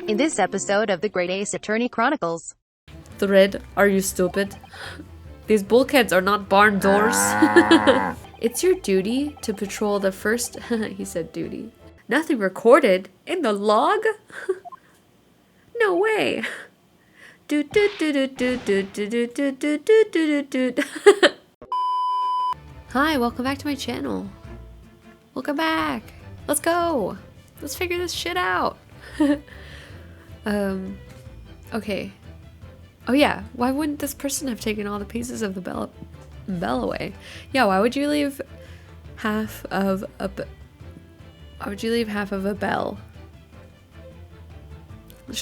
In this episode of the Great Ace Attorney Chronicles. Thread, are you stupid? These bulkheads are not barn doors. It's your duty to patrol the first... he said duty. Nothing recorded? In the log? No way. Hi, welcome back to my channel. Welcome back. Let's go. Let's figure this shit out. Okay. Oh yeah, why wouldn't this person have taken all the pieces of the bell away? Yeah, why would you leave half of a bell? It's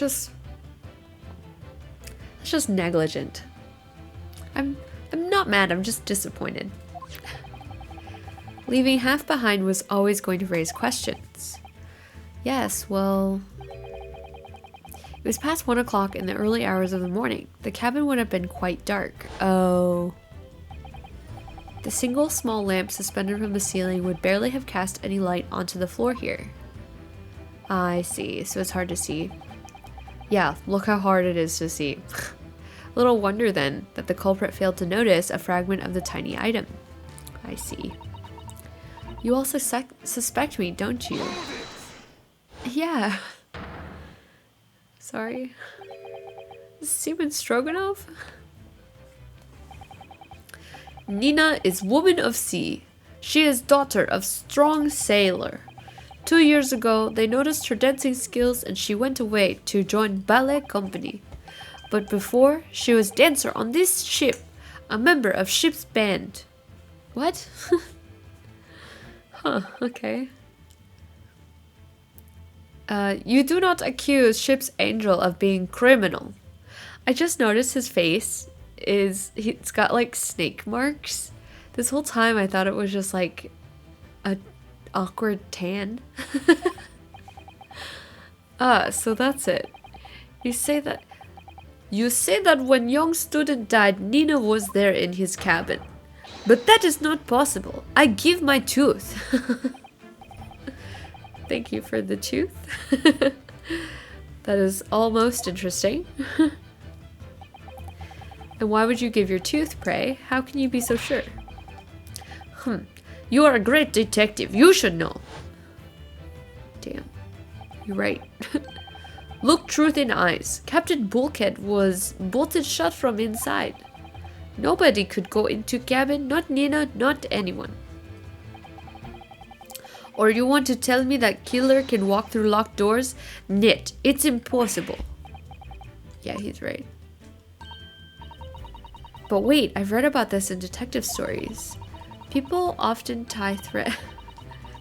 just negligent. I'm not mad, I'm just disappointed. Leaving half behind was always going to raise questions. Yes, well, it was past 1 o'clock in the early hours of the morning. The cabin would have been quite dark. Oh. The single small lamp suspended from the ceiling would barely have cast any light onto the floor here. I see, so it's hard to see. Yeah, look how hard it is to see. Little wonder then that the culprit failed to notice a fragment of the tiny item. I see. You all suspect me, don't you? Yeah. Sorry. Seaman Stroganov? Nina is woman of sea. She is daughter of strong sailor. 2 years ago, they noticed her dancing skills and she went away to join ballet company. But before, she was dancer on this ship, a member of ship's band. What? Huh, okay. You do not accuse ship's angel of being criminal. I just noticed his face it's got like snake marks. This whole time I thought it was just like a awkward tan. So that's it. You say that when young student died, Nina was there in his cabin. But that is not possible. I give my tooth. Thank you for the tooth. That is almost interesting. And why would you give your tooth, pray? How can you be so sure? You are a great detective. You should know. Damn. You're right. Look truth in eyes. Captain Bulkhead was bolted shut from inside. Nobody could go into cabin. Not Nina, not anyone. Or you want to tell me that killer can walk through locked doors? Nit, it's impossible. Yeah, he's right. But wait, I've read about this in detective stories. People often tie thread.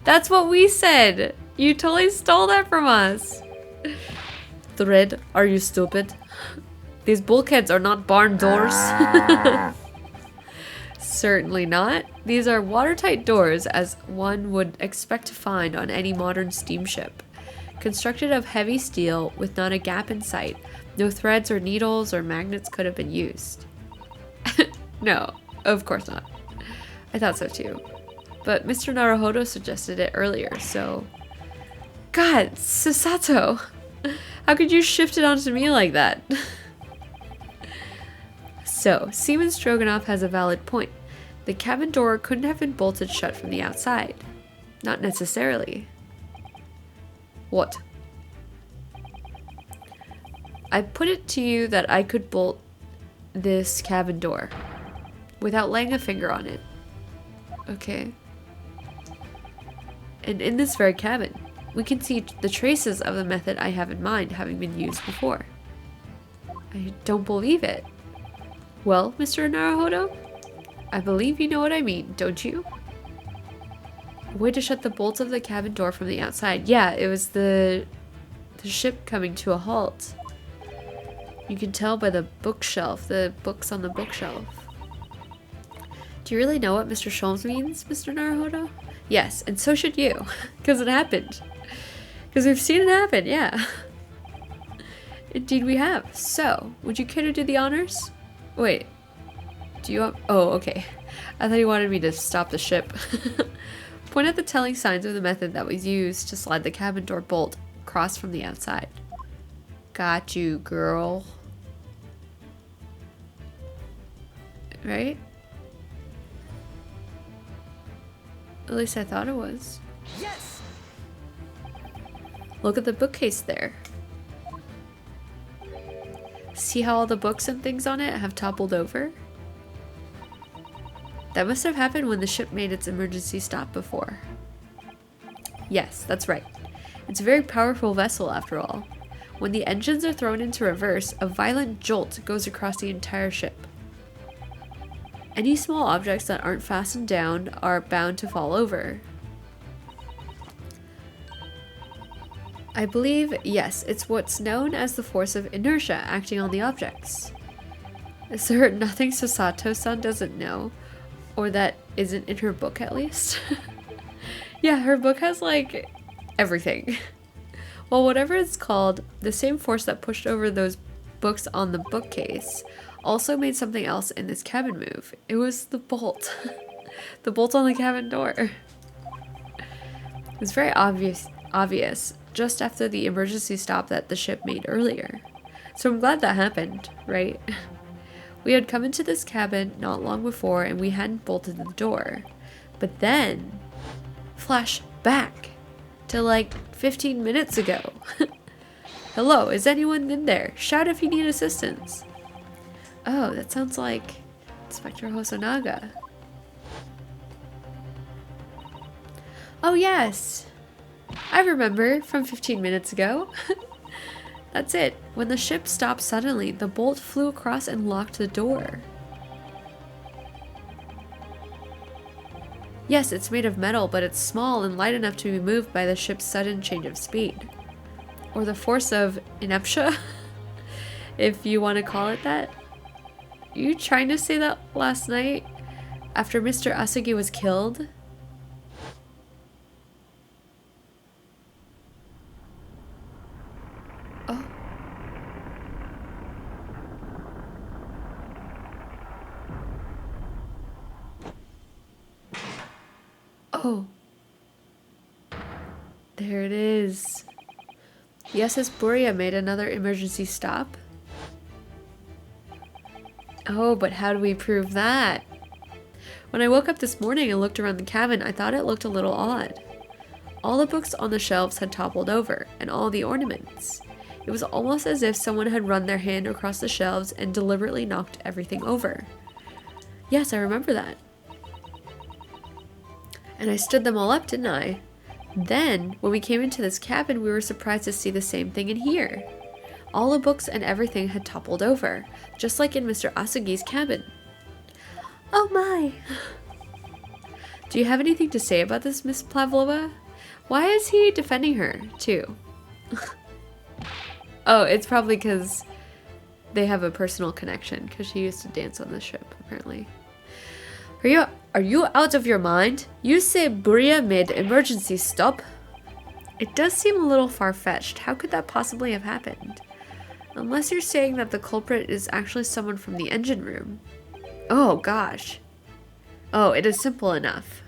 That's what we said! You totally stole that from us! Thread, are you stupid? These bulkheads are not barn doors. Certainly not. These are watertight doors as one would expect to find on any modern steamship. Constructed of heavy steel with not a gap in sight, no threads or needles or magnets could have been used. No, of course not. I thought so too. But Mr. Naruhodo suggested it earlier, so... God, Susato! How could you shift it onto me like that? So, Seaman Stroganov has a valid point. The cabin door couldn't have been bolted shut from the outside. Not necessarily. What? I put it to you that I could bolt this cabin door without laying a finger on it. Okay. And in this very cabin, we can see the traces of the method I have in mind having been used before. I don't believe it. Well, Mr. Naruhodo, I believe you know what I mean, don't you? A way to shut the bolts of the cabin door from the outside. Yeah, it was the ship coming to a halt. You can tell by the bookshelf, the books on the bookshelf. Do you really know what Mr. Sholmes means, Mr. Naruhodo? Yes, and so should you, because it happened. Because we've seen it happen, yeah. Indeed we have. So, would you care to do the honors? Wait, do you want... Oh, okay. I thought you wanted me to stop the ship. Point at the telling signs of the method that was used to slide the cabin door bolt across from the outside. Got you, girl. Right? At least I thought it was. Yes. Look at the bookcase there. See how all the books and things on it have toppled over? That must have happened when the ship made its emergency stop before. Yes, that's right. It's a very powerful vessel after all. When the engines are thrown into reverse, a violent jolt goes across the entire ship. Any small objects that aren't fastened down are bound to fall over. I believe, yes, it's what's known as the force of inertia acting on the objects. Is there nothing Sasato-san doesn't know? Or that isn't in her book at least? Yeah, her book has like everything. Well, whatever it's called, the same force that pushed over those books on the bookcase also made something else in this cabin move. It was the bolt. The bolt on the cabin door. It's very obvious just after the emergency stop that the ship made earlier. So I'm glad that happened, right? We had come into this cabin not long before and we hadn't bolted the door. But then, flash back to like 15 minutes ago. Hello, is anyone in there? Shout if you need assistance. Oh, that sounds like Inspector Hosonaga. Oh yes, I remember from 15 minutes ago. That's it. When the ship stopped suddenly, the bolt flew across and locked the door. Yes, it's made of metal, but it's small and light enough to be moved by the ship's sudden change of speed. Or the force of inertia, if you want to call it that. You trying to say that last night after Mr. Asagi was killed? Oh. Oh. There it is. The SS Buria made another emergency stop. Oh, but how do we prove that? When I woke up this morning and looked around the cabin, I thought it looked a little odd. All the books on the shelves had toppled over, and all the ornaments. It was almost as if someone had run their hand across the shelves and deliberately knocked everything over. Yes, I remember that. And I stood them all up, didn't I? Then, when we came into this cabin, we were surprised to see the same thing in here. All the books and everything had toppled over, just like in Mr. Asagi's cabin. Oh my! Do you have anything to say about this, Miss Pavlova? Why is he defending her, too? Oh, it's probably because they have a personal connection, because she used to dance on the ship, apparently. Are you out of your mind? You say Buria made emergency stop? It does seem a little far-fetched. How could that possibly have happened? Unless you're saying that the culprit is actually someone from the engine room. Oh, gosh. Oh, it is simple enough.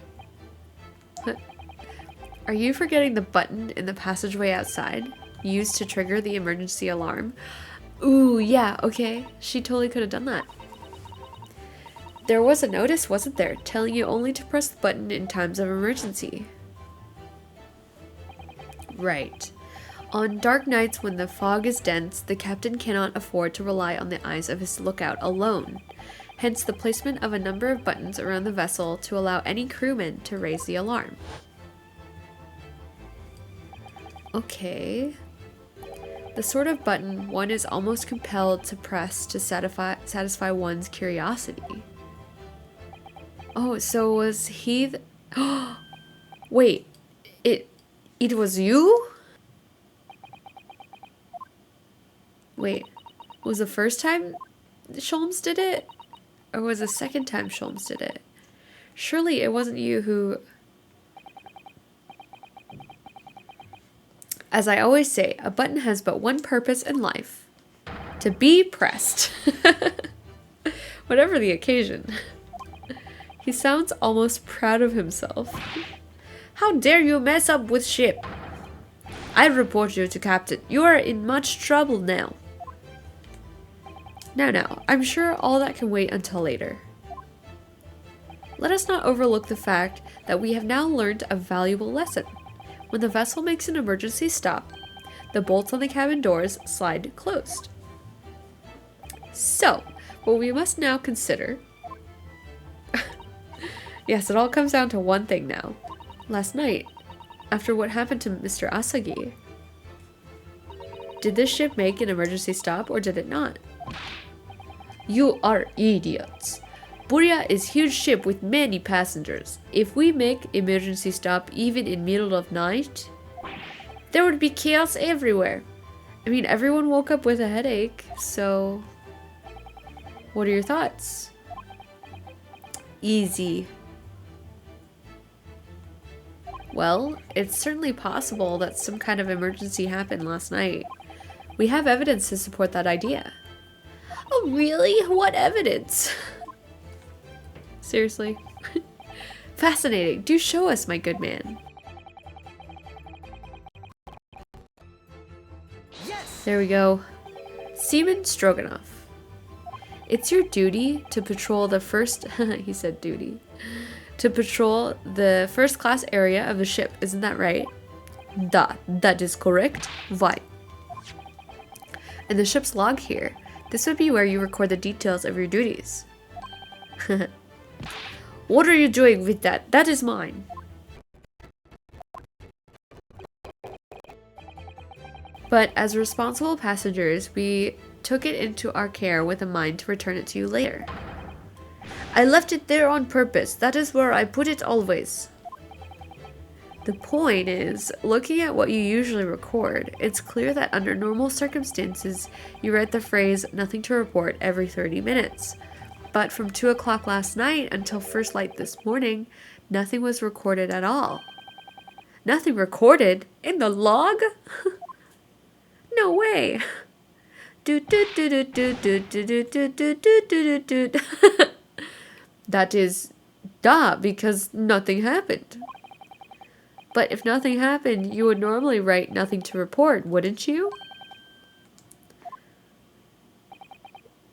Are you forgetting the button in the passageway outside, used to trigger the emergency alarm? Ooh, yeah, okay. She totally could have done that. There was a notice, wasn't there, telling you only to press the button in times of emergency. Right. On dark nights when the fog is dense, the captain cannot afford to rely on the eyes of his lookout alone. Hence the placement of a number of buttons around the vessel to allow any crewman to raise the alarm. Okay. The sort of button one is almost compelled to press to satisfy one's curiosity. Oh, so was he Wait, it was you? Wait, was the first time Sholmes did it? Or was the second time Sholmes did it? Surely it wasn't you who... As I always say, a button has but one purpose in life. To be pressed. Whatever the occasion. He sounds almost proud of himself. How dare you mess up with ship? I report you to Captain. You are in much trouble now. Now, I'm sure all that can wait until later. Let us not overlook the fact that we have now learned a valuable lesson. When the vessel makes an emergency stop, the bolts on the cabin doors slide closed. So, what we must now consider... Yes, it all comes down to one thing now. Last night, after what happened to Mr. Asagi, did this ship make an emergency stop or did it not? You are idiots. Burya is huge ship with many passengers. If we make emergency stop even in middle of night, there would be chaos everywhere. I mean, everyone woke up with a headache, so what are your thoughts? Easy. Well, it's certainly possible that some kind of emergency happened last night. We have evidence to support that idea. Oh, really? What evidence? Seriously? Fascinating. Do show us, my good man. Yes! There we go. Seaman Stroganov. It's your duty to patrol the first... he said duty. To patrol the first class area of the ship, isn't that right? That is correct. Why? In the ship's log here, this would be where you record the details of your duties. What are you doing with that? That is mine. But as responsible passengers, we took it into our care with a mind to return it to you later. I left it there on purpose. That is where I put it always. The point is, looking at what you usually record, it's clear that under normal circumstances, you write the phrase, nothing to report, every 30 minutes. But from 2 o'clock last night until first light this morning, nothing was recorded at all. Nothing recorded? In the log? No way. That is because nothing happened. But if nothing happened, you would normally write nothing to report, wouldn't you?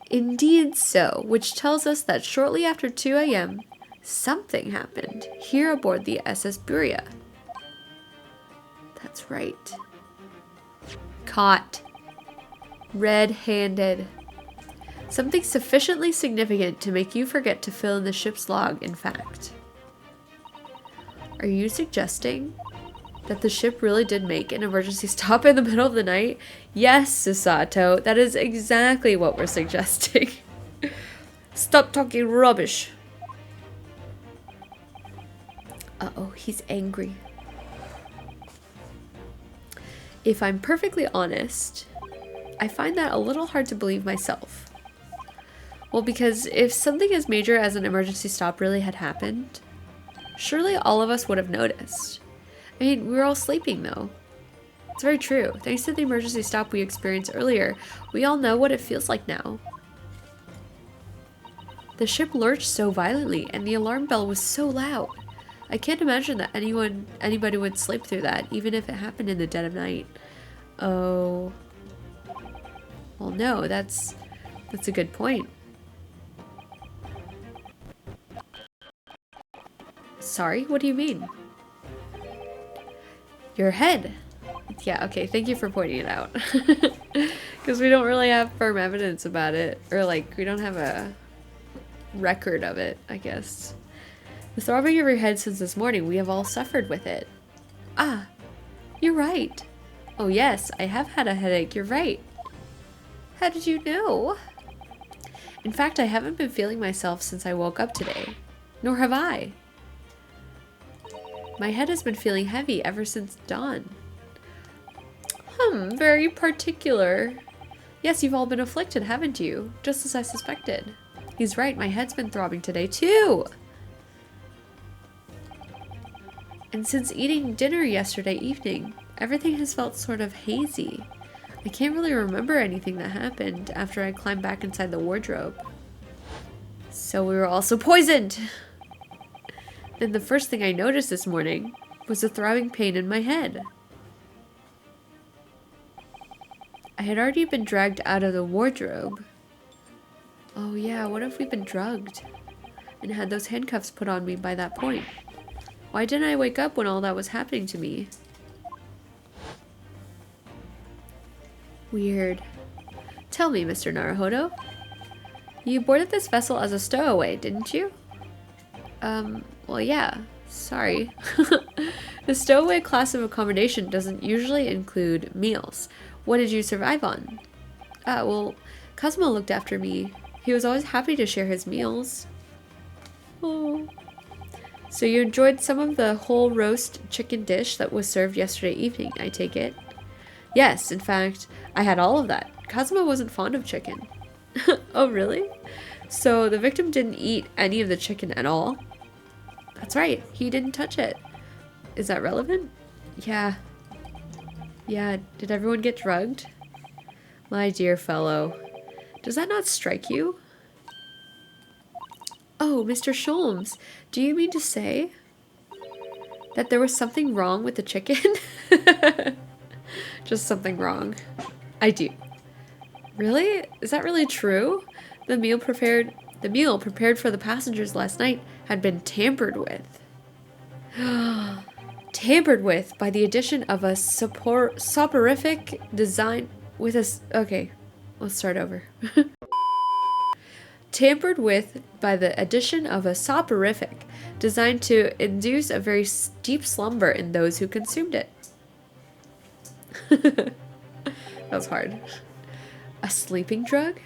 Indeed so, which tells us that shortly after 2 a.m., something happened here aboard the SS Burya. That's right. Caught. Red-handed. Something sufficiently significant to make you forget to fill in the ship's log, in fact. Are you suggesting that the ship really did make an emergency stop in the middle of the night? Yes, Susato, that is exactly what we're suggesting. Stop talking rubbish. Uh-oh, he's angry. If I'm perfectly honest, I find that a little hard to believe myself. Well, because if something as major as an emergency stop really had happened, surely all of us would have noticed. I mean, we were all sleeping though. It's very true. Thanks to the emergency stop we experienced earlier, we all know what it feels like now. The ship lurched so violently and the alarm bell was so loud. I can't imagine that anybody would sleep through that, even if it happened in the dead of night. Oh. Well, no, that's a good point. Sorry, what do you mean? Your head. Yeah, okay, thank you for pointing it out. Because we don't really have firm evidence about it. Or, like, we don't have a record of it, I guess. The throbbing of your head since this morning, we have all suffered with it. Ah, you're right. Oh yes, I have had a headache, you're right. How did you know? In fact, I haven't been feeling myself since I woke up today. Nor have I. My head has been feeling heavy ever since dawn. Very particular. Yes, you've all been afflicted, haven't you? Just as I suspected. He's right, my head's been throbbing today too. And since eating dinner yesterday evening, everything has felt sort of hazy. I can't really remember anything that happened after I climbed back inside the wardrobe. So we were also poisoned! Then the first thing I noticed this morning, was a throbbing pain in my head. I had already been dragged out of the wardrobe. Oh yeah, what if we've been drugged and had those handcuffs put on me by that point? Why didn't I wake up when all that was happening to me? Weird. Tell me, Mr. Naruhodo. You boarded this vessel as a stowaway, didn't you? Well, yeah. Sorry. The stowaway class of accommodation doesn't usually include meals. What did you survive on? Well, Cosmo looked after me. He was always happy to share his meals. Oh. So you enjoyed some of the whole roast chicken dish that was served yesterday evening, I take it? Yes, in fact, I had all of that. Cosmo wasn't fond of chicken. Oh, really? So the victim didn't eat any of the chicken at all? That's right, he didn't touch it. Is that relevant? Yeah. Yeah, did everyone get drugged? My dear fellow, does that not strike you? Oh, Mr. Sholmes, do you mean to say that there was something wrong with the chicken? Just something wrong. I do. Really? Is that really true? The meal prepared for the passengers last night had been tampered with. Tampered with by the addition of a soporific design with a... Okay, let's start over. Tampered with by the addition of a soporific designed to induce a very deep slumber in those who consumed it. That was hard. A sleeping drug?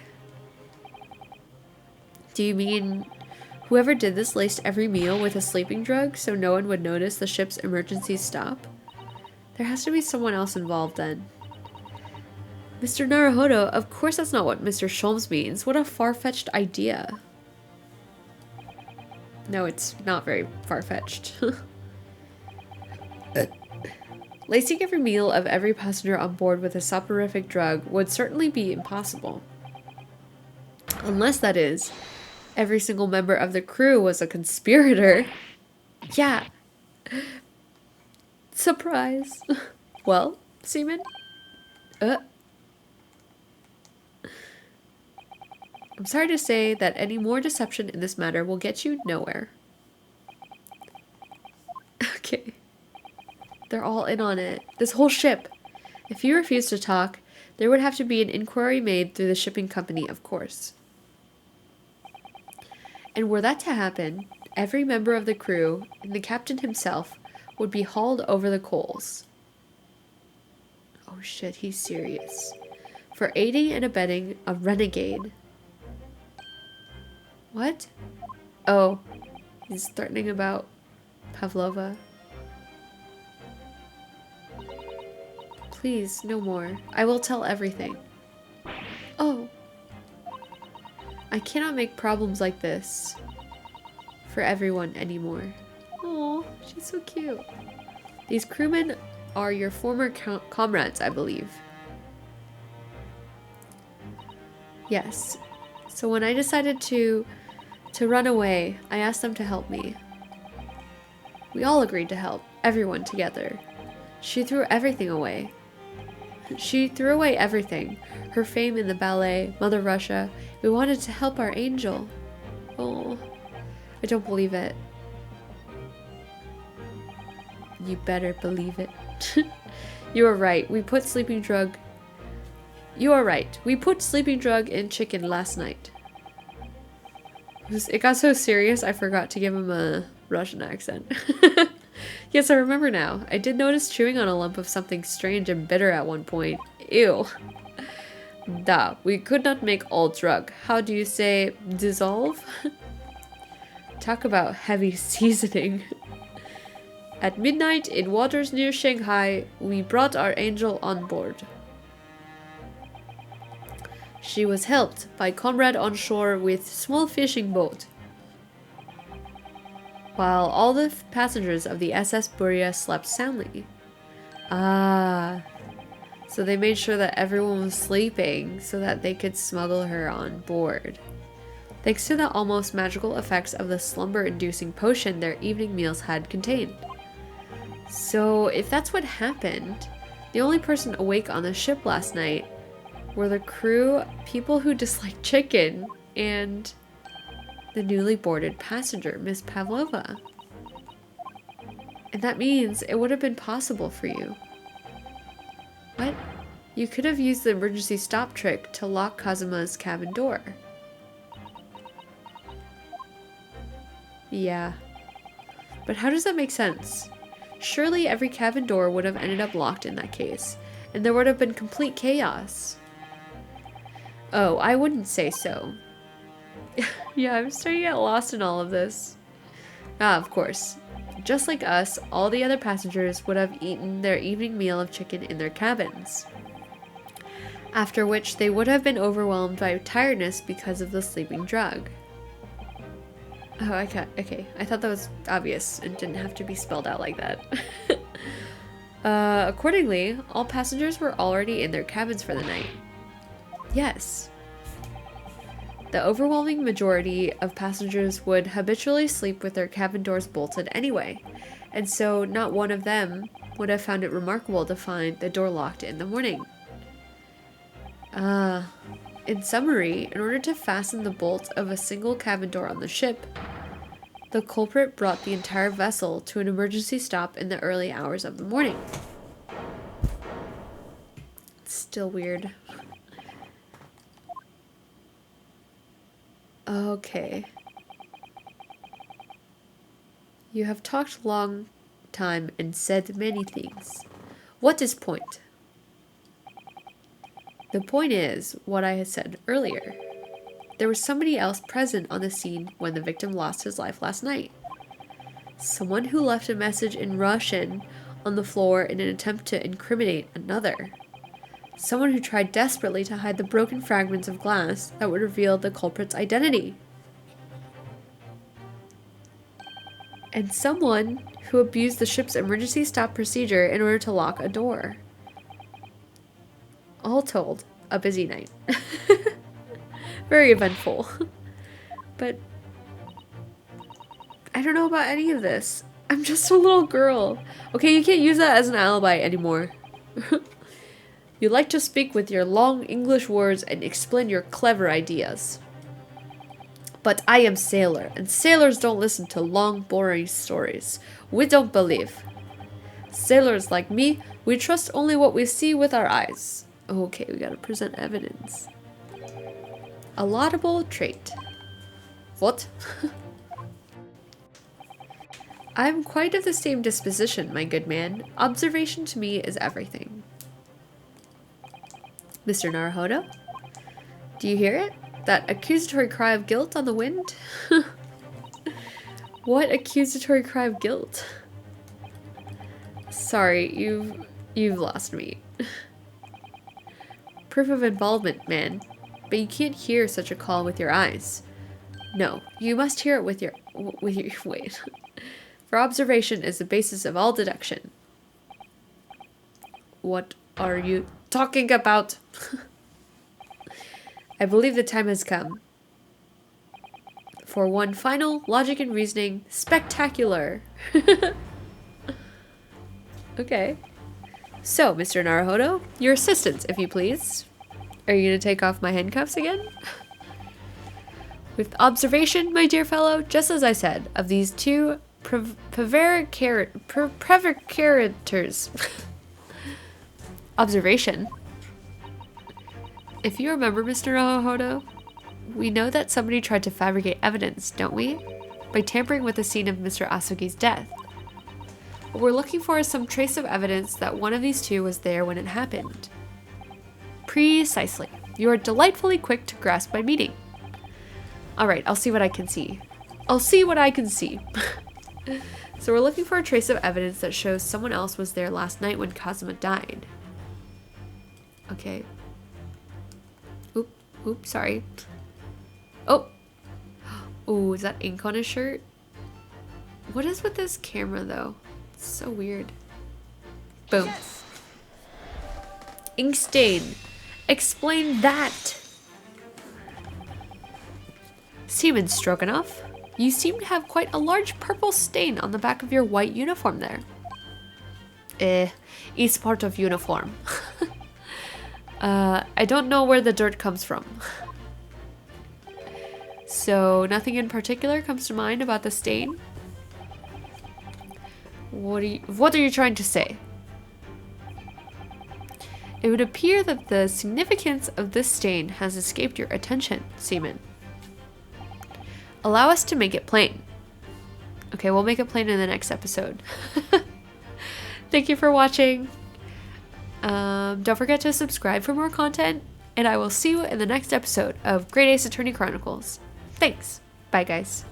Do you mean whoever did this laced every meal with a sleeping drug so no one would notice the ship's emergency stop? There has to be someone else involved then. Mr. Naruhodo, of course that's not what Mr. Sholmes means. What a far-fetched idea. No, it's not very far-fetched. Lacing every meal of every passenger on board with a soporific drug would certainly be impossible. Unless, that is, every single member of the crew was a conspirator. Yeah. Surprise. Well, Seaman? I'm sorry to say that any more deception in this matter will get you nowhere. Okay. They're all in on it. This whole ship. If you refuse to talk, there would have to be an inquiry made through the shipping company, of course. And were that to happen, every member of the crew, and the captain himself, would be hauled over the coals. Oh shit, he's serious. For aiding and abetting a renegade. What? Oh, he's threatening about Pavlova. Please, no more. I will tell everything. Oh. I cannot make problems like this for everyone anymore. Oh, she's so cute. These crewmen are your former comrades, I believe. Yes. So when I decided to run away, I asked them to help me. We all agreed to help, everyone together. She threw everything away. She threw away everything. Her fame in the ballet, Mother Russia. We wanted to help our angel. Oh, I don't believe it. You better believe it. You are right. We put sleeping drug... You are right. We put sleeping drug in chicken last night. It got so serious I forgot to give him a Russian accent. Yes, I remember now. I did notice chewing on a lump of something strange and bitter at one point. Ew. Da, we could not make all drug. How do you say dissolve? Talk about heavy seasoning. At midnight, in waters near Shanghai, we brought our angel on board. She was helped by comrade on shore with small fishing boat, while all the passengers of the SS Buria slept soundly. Ah, so they made sure that everyone was sleeping so that they could smuggle her on board. Thanks to the almost magical effects of the slumber-inducing potion their evening meals had contained. So, if that's what happened, the only person awake on the ship last night were the crew, people who dislike chicken, and the newly boarded passenger, Miss Pavlova. And that means it would have been possible for you. What? You could have used the emergency stop trick to lock Kazuma's cabin door. Yeah. But how does that make sense? Surely every cabin door would have ended up locked in that case, and there would have been complete chaos. Oh, I wouldn't say so. Yeah, I'm starting to get lost in all of this. Ah, of course. Just like us, all the other passengers would have eaten their evening meal of chicken in their cabins. After which they would have been overwhelmed by tiredness because of the sleeping drug. Oh, okay. I thought that was obvious and didn't have to be spelled out like that. Accordingly, all passengers were already in their cabins for the night. Yes. The overwhelming majority of passengers would habitually sleep with their cabin doors bolted anyway, and so not one of them would have found it remarkable to find the door locked in the morning. In summary, in order to fasten the bolt of a single cabin door on the ship, the culprit brought the entire vessel to an emergency stop in the early hours of the morning. It's still weird. Okay. You have talked long time and said many things. What is point? The point is what I had said earlier. There was somebody else present on the scene when the victim lost his life last night. Someone who left a message in Russian on the floor in an attempt to incriminate another. Someone who tried desperately to hide the broken fragments of glass that would reveal the culprit's identity. And someone who abused the ship's emergency stop procedure in order to lock a door. All told, a busy night. Very eventful. But I don't know about any of this. I'm just a little girl. Okay, you can't use that as an alibi anymore. You like to speak with your long English words and explain your clever ideas. But I am sailor, and sailors don't listen to long, boring stories. We don't believe. Sailors like me, we trust only what we see with our eyes. Okay, we gotta present evidence. A laudable trait. What? I'm quite of the same disposition, my good man. Observation to me is everything. Mr. Naruhodo? Do you hear it? That accusatory cry of guilt on the wind? What accusatory cry of guilt? Sorry, you've lost me. Proof of involvement, man. But you can't hear such a call with your eyes. No, you must hear it with your wait. For observation is the basis of all deduction. What are you talking about? I believe the time has come for one final logic and reasoning spectacular. Okay. So, Mr. Naruhodo, your assistance, if you please. Are you going to take off my handcuffs again? With observation, my dear fellow, just as I said, of these two prevaricators. Observation. If you remember, Mr. Naruhodo, we know that somebody tried to fabricate evidence, don't we? By tampering with the scene of Mr. Asugi's death. What we're looking for is some trace of evidence that one of these two was there when it happened. Precisely. You are delightfully quick to grasp my meaning. Alright, I'll see what I can see. I'll see what I can see. So we're looking for a trace of evidence that shows someone else was there last night when Kazuma died. Okay. Oop, sorry. Oh! Ooh, is that ink on his shirt? What is with this camera, though? It's so weird. Boom. Yes. Ink stain. Explain that! Seaman Stroganov, you seem to have quite a large purple stain on the back of your white uniform there. It's part of uniform. I don't know where the dirt comes from. So nothing in particular comes to mind about the stain? What are you trying to say? It would appear that the significance of this stain has escaped your attention, Seaman. Allow us to make it plain. Okay, we'll make it plain in the next episode. Thank you for watching. Don't forget to subscribe for more content, and I will see you in the next episode of Great Ace Attorney Chronicles. Thanks. Bye, guys.